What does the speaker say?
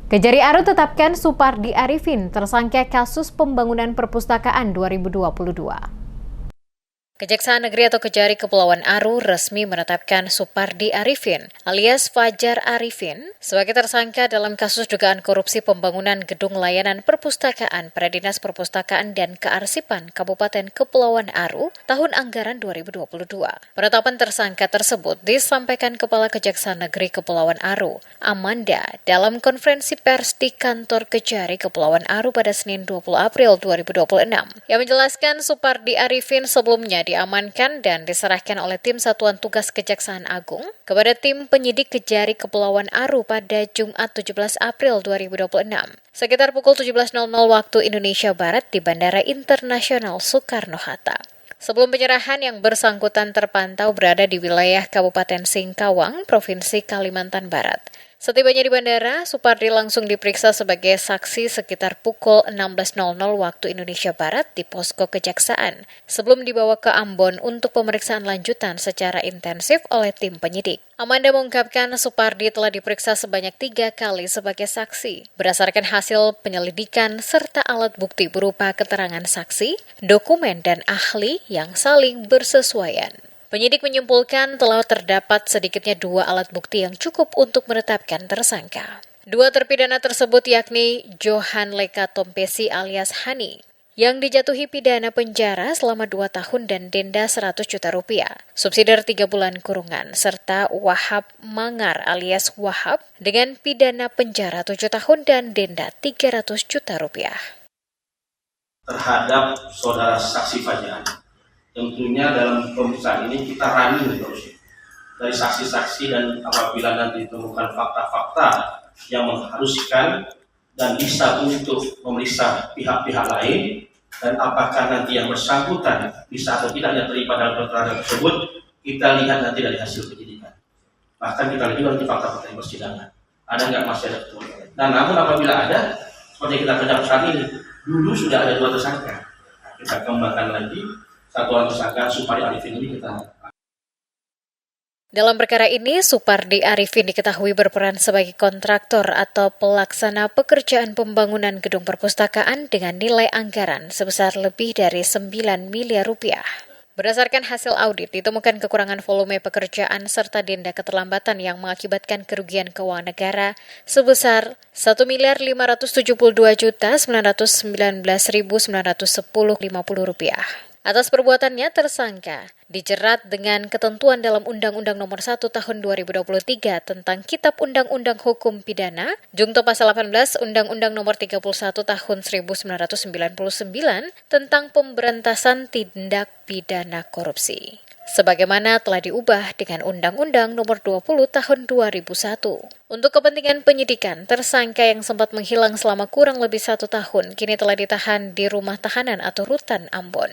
Kejari Aru tetapkan Supardi Arifin tersangka kasus pembangunan perpustakaan 2022. Kejaksaan Negeri atau Kejari Kepulauan Aru resmi menetapkan Supardi Arifin alias Fajar Arifin sebagai tersangka dalam kasus dugaan korupsi pembangunan gedung layanan perpustakaan pada Dinas Perpustakaan dan Kearsipan Kabupaten Kepulauan Aru tahun anggaran 2022. Penetapan tersangka tersebut disampaikan Kepala Kejaksaan Negeri Kepulauan Aru, Amanda, dalam konferensi pers di kantor Kejari Kepulauan Aru pada Senin 20 April 2026. Yang menjelaskan Supardi Arifin sebelumnya diamankan dan diserahkan oleh tim Satuan Tugas Kejaksaan Agung kepada tim penyidik Kejari Kepulauan Aru pada Jumat 17 April 2026, sekitar pukul 17.00 waktu Indonesia Barat di Bandara Internasional Soekarno-Hatta. Sebelum penyerahan, yang bersangkutan terpantau berada di wilayah Kabupaten Singkawang, Provinsi Kalimantan Barat. Setibanya di bandara, Supardi langsung diperiksa sebagai saksi sekitar pukul 16.00 waktu Indonesia Barat di posko kejaksaan, sebelum dibawa ke Ambon untuk pemeriksaan lanjutan secara intensif oleh tim penyidik. Amanda mengungkapkan Supardi telah diperiksa sebanyak 3 kali sebagai saksi, berdasarkan hasil penyelidikan serta alat bukti berupa keterangan saksi, dokumen, dan ahli yang saling bersesuaian. Penyidik menyimpulkan telah terdapat sedikitnya 2 alat bukti yang cukup untuk menetapkan tersangka. 2 terpidana tersebut yakni Johan Leka Tompesi alias Hani, yang dijatuhi pidana penjara selama 2 tahun dan denda 100 juta rupiah, subsidiar 3 bulan kurungan, serta Wahab Mangar alias Wahab dengan pidana penjara 7 tahun dan denda 300 juta rupiah. Terhadap saudara saksi Fajar, tentunya dalam pemeriksaan ini kita running terus dari saksi-saksi, dan apabila nanti ditemukan fakta-fakta yang mengharuskan dan bisa untuk memeriksa pihak-pihak lain, dan apakah nanti yang bersangkutan bisa atau tidaknya terlibat dalam perkara tersebut, kita lihat nanti dari hasil penyidikan. Bahkan kita lihat nanti fakta-fakta persidangan, ada nggak masih ada ketemuan. Nah, namun apabila ada, seperti kita kerjakan saat ini, dulu sudah ada 2 tersangka, kita kembangkan lagi Satuan Tersangka Supardi Arifin ini kita. Dalam perkara ini, Supardi Arifin diketahui berperan sebagai kontraktor atau pelaksana pekerjaan pembangunan gedung perpustakaan dengan nilai anggaran sebesar lebih dari 9 miliar rupiah. Berdasarkan hasil audit, ditemukan kekurangan volume pekerjaan serta denda keterlambatan yang mengakibatkan kerugian keuangan negara sebesar Rp1.572.919.910,50. Atas perbuatannya, tersangka dijerat dengan ketentuan dalam Undang-Undang Nomor 1 Tahun 2023 tentang Kitab Undang-Undang Hukum Pidana, Junto Pasal 18 Undang-Undang Nomor 31 Tahun 1999 tentang Pemberantasan Tindak Pidana Korupsi, sebagaimana telah diubah dengan Undang-Undang Nomor 20 Tahun 2001. Untuk kepentingan penyidikan, tersangka yang sempat menghilang selama kurang lebih 1 tahun kini telah ditahan di rumah tahanan atau rutan Ambon.